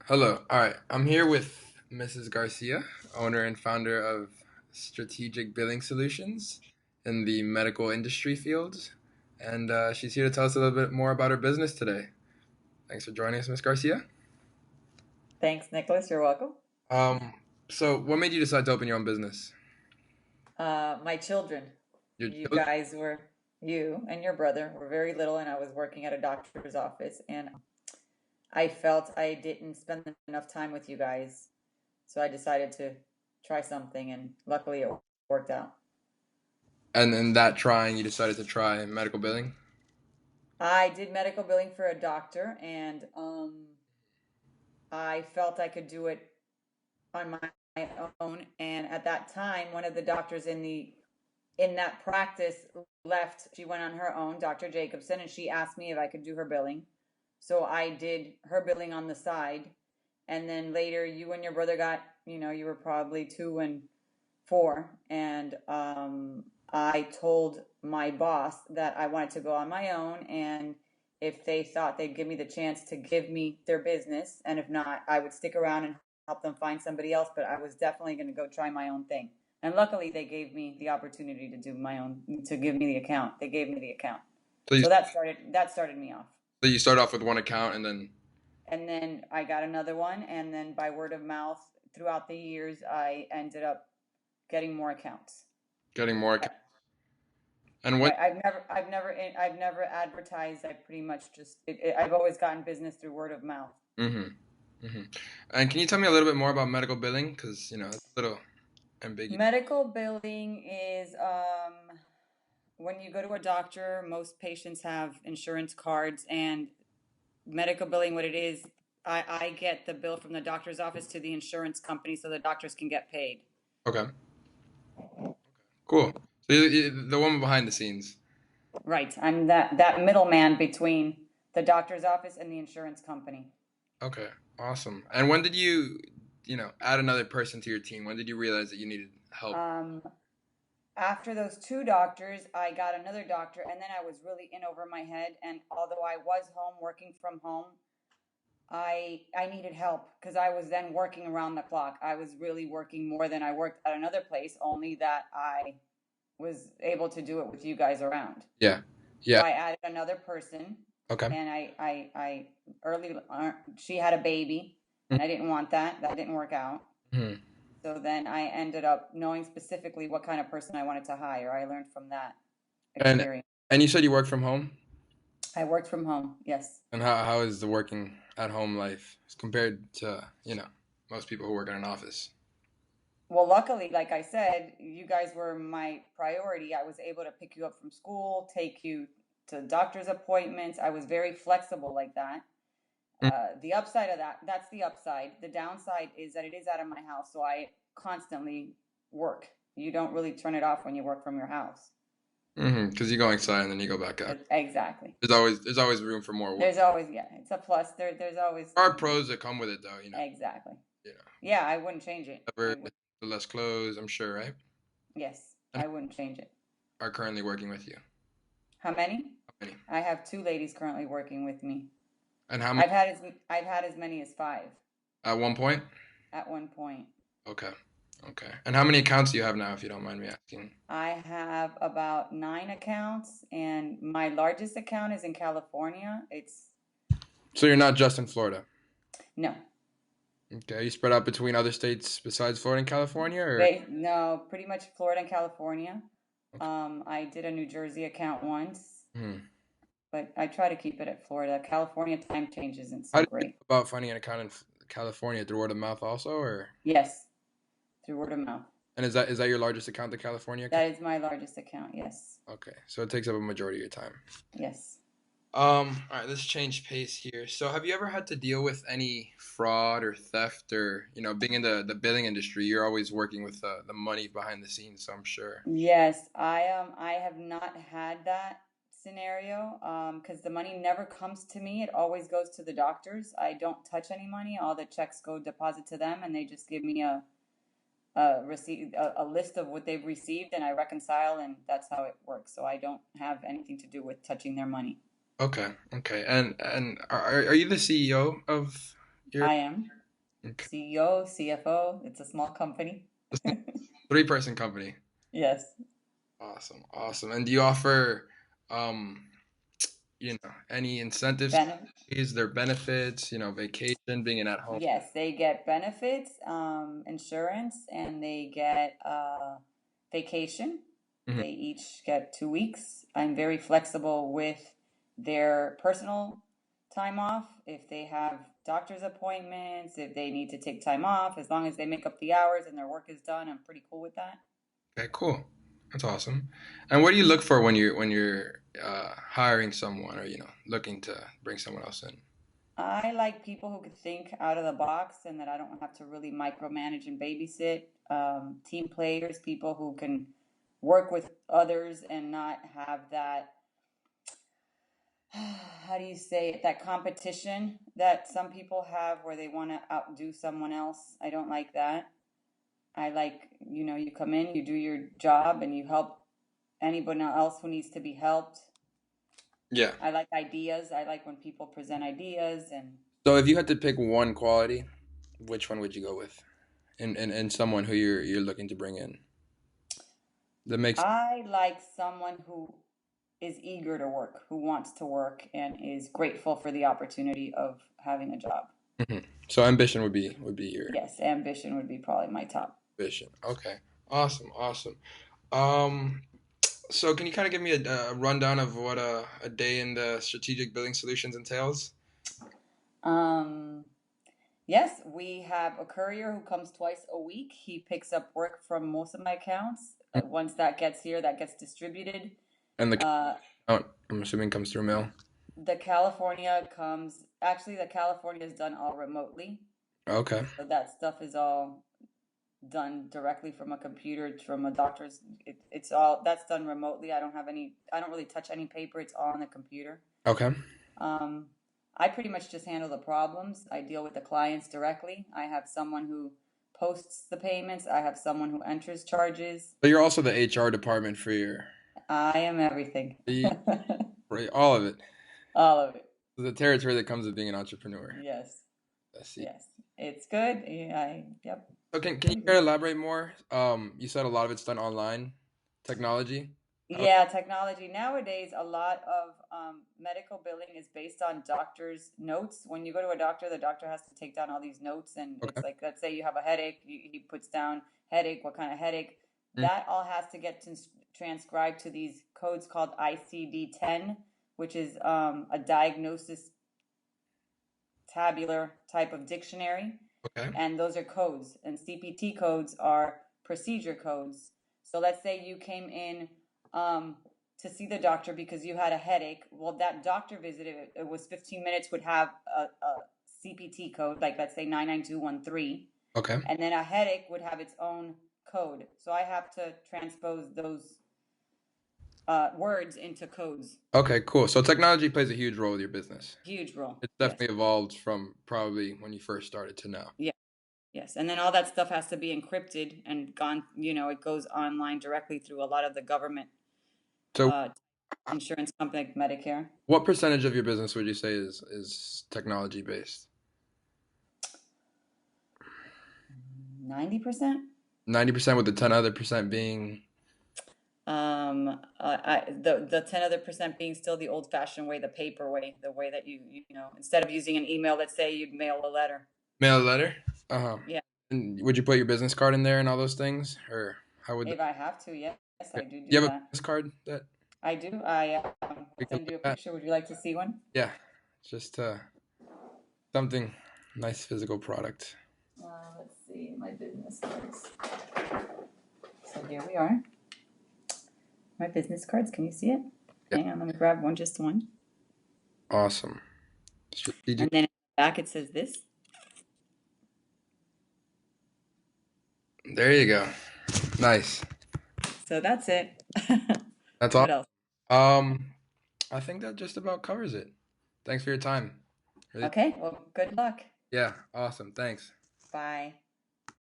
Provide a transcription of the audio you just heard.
Hello. All right. I'm here with Mrs. Garcia, owner and founder of Strategic Billing Solutions in the medical industry field. And she's here to tell us a little bit more about her business today. Thanks for joining us, Miss Garcia. Thanks, Nicholas. You're welcome. Um, so what made you decide to open your own business? My children, Your you children? guys were, you and your brother were very little, and I was working at a doctor's office, and I felt I didn't spend enough time with you guys, so I decided to try something, and luckily it worked out. And in that trying, you decided to try medical billing? I did medical billing for a doctor, and I felt I could do it on my own. And at that time, one of the doctors in that practice left. She went on her own, Dr. Jacobson, and she asked me if I could do her billing. So I did her billing on the side. And then later, you and your brother got, you were probably 2 and 4. And I told my boss that I wanted to go on my own. And if they thought they'd give me the chance to give me their business, and if not, I would stick around and help them find somebody else. But I was definitely going to go try my own thing. And luckily, they gave me the opportunity to do my own, to give me the account. They gave me the account. So you So that started me off. so you start off with one account and then And then I got another one, and then by word of mouth throughout the years, I ended up getting more accounts. getting more I, accounts. And when I've never advertised. I pretty much I've always gotten business through word of mouth. mm-hmm, mm-hmm. And can you tell me a little bit more about medical billing? Because, it's a little ambiguous. Medical billing is when you go to a doctor, most patients have insurance cards, and medical billing, what it is, I get the bill from the doctor's office to the insurance company so the doctors can get paid. Okay. Cool. So the woman behind the scenes. Right. I'm that middleman between the doctor's office and the insurance company. Okay. Awesome. And when did you, add another person to your team? When did you realize that you needed help? Um, After those 2 doctors, I got another doctor, and then I was really in over my head. And although I was home working from home, I needed help because I was then working around the clock. I was really working more than I worked at another place, only that I was able to do it with you guys around. Yeah. So Yeah. I added another person, Okay. and I early she had a baby, and I didn't want that. That didn't work out. Mm-hmm. So then I ended up knowing specifically what kind of person I wanted to hire. I learned from that And experience. and you said you work from home? I worked from home, yes. And how is the working at home life compared to, most people who work in an office? Well, luckily, like I said, you guys were my priority. I was able to pick you up from school, take you to doctor's appointments. I was very flexible like that. The upside of that, that's the upside. The downside is that it is out of my house, so I constantly work. You don't really turn it off when you work from your house. Mm-hmm. Because you go inside and then you go back out. Exactly. There's always room for more work. There's always, yeah, it's a plus. There's always, There are pros that come with it though, exactly. you know. Yeah, I wouldn't change it. Never the less clothes, I'm sure, right? Yes, And I wouldn't change it. are currently working with you. How many? How many? I have 2 ladies currently working with me. And how many I've had as many as 5 at one point? at one point. Okay. Okay. And how many accounts do you have now, if you don't mind me asking? I have about 9 accounts, and my largest account is in California. It's So you're not just in Florida. no, Okay. Are you spread out between other states besides Florida and California, or? no, pretty much Florida and California. Okay. I did a New Jersey account once, Hmm. but I try to keep it at Florida. California time change isn't How so did you great. go about finding an account in California through word of mouth also, or? Yes, through word of mouth. And is that your largest account, the California account? That is my largest account. Yes, Okay. So it takes up a majority of your time. yes. All right, let's change pace here. So, have you ever had to deal with any fraud or theft, or being in the billing industry, you're always working with the money behind the scenes, so I'm sure. Yes, I have not had that scenario because the money never comes to me. It always goes to the doctors. I don't touch any money. All the checks go deposit to them, and they just give me a receipt, a list of what they've received, and I reconcile, and that's how it works. So I don't have anything to do with touching their money. Okay, okay. And are you the CEO of You're I am okay. CEO, CFO. It's a small company. Just a three-person company. Yes. Awesome, awesome. And do you offer, um, any incentives? Benefit. Is there benefits? Vacation, being an at-home. Yes, they get benefits, insurance, and they get vacation. Mhm. They each get 2 weeks. I'm very flexible with their personal time off. If they have doctor's appointments, if they need to take time off, as long as they make up the hours and their work is done, I'm pretty cool with that. Okay, cool. That's awesome. And what do you look for when you're hiring someone or looking to bring someone else in? I like people who could think out of the box and that I don't have to really micromanage and babysit. Team players, people who can work with others and not have that, how do you say it, that competition that some people have where they want to outdo someone else. I don't like that. I like, you come in, you do your job, and you help anybody else who needs to be helped. Yeah. I like ideas. I like when people present ideas and So if you had to pick one quality, which one would you go with? And someone who you're looking to bring in. That makes I like someone who is eager to work, who wants to work, and is grateful for the opportunity of having a job. Mhm. So ambition would be your Yes, ambition would be probably my top. vision. Okay. Awesome, awesome. Um, so can you kind of give me a rundown of what a day in the strategic billing solutions entails? Um, yes, we have a courier who comes twice a week. He picks up work from most of my accounts. Once that gets here, that gets distributed. And the Uh, count, I'm assuming, comes through mail. the California comes, actually, the California is done all remotely. Okay. So that stuff is all done directly from a computer from a doctor's. It's all that's done remotely. I don't really touch any paper. It's all on the computer. Okay. um, I pretty much just handle the problems. I deal with the clients directly. I have someone who posts the payments. I have someone who enters charges. So you're also the HR department for your I am everything. the for all of it. All of it. The territory that comes with being an entrepreneur. Yes, I see. yes, it's good. Yeah, yep, So can you pretty care good. to elaborate more? You said a lot of it's done online, technology. How- Yeah, technology. Nowadays, a lot of medical billing is based on doctors' notes. When you go to a doctor, the doctor has to take down all these notes, and Okay. it's like, let's say you have a headache, he puts down headache, what kind of headache. Mm. That all has to get transcribed to these codes called ICD-10, which is a diagnosis tabular type of dictionary, Okay. and those are codes. And CPT codes are procedure codes. So let's say you came in to see the doctor because you had a headache. Well, that doctor visit, it was 15 minutes, would have a CPT code, like let's say 99213, Okay. and then a headache would have its own code. So I have to transpose those words into codes. Okay, cool. So technology plays a huge role with your business. Huge role. It's Yes. definitely evolved from probably when you first started to now. Yeah. Yes, and then all that stuff has to be encrypted and gone, it goes online directly through a lot of the government So, uh, insurance company like Medicare. what percentage of your business would you say is technology based? 90%. 90% with the 10 other percent being The 10 other percent being still the old fashioned way, the paper way, the way that instead of using an email, let's say you'd mail a letter. mail a letter. Uh-huh. Yeah, And would you put your business card in there and all those things, or how would? if I have to, yes, Yeah. I do Do you have a that. business card that I do. I'll we can send you look a at? picture. Would you like to see one? Yeah, just something nice physical product. Let's see my business cards. So here we are. My business cards. Can you see it? Yeah, Hang on, let me grab one, just one. awesome. And Strategic. then in the back it says this. There you go. Nice. So that's it. That's all. What else? Um, I think that just about covers it. Thanks for your time. Really. Okay, well, good luck. Yeah, awesome. Thanks. Bye.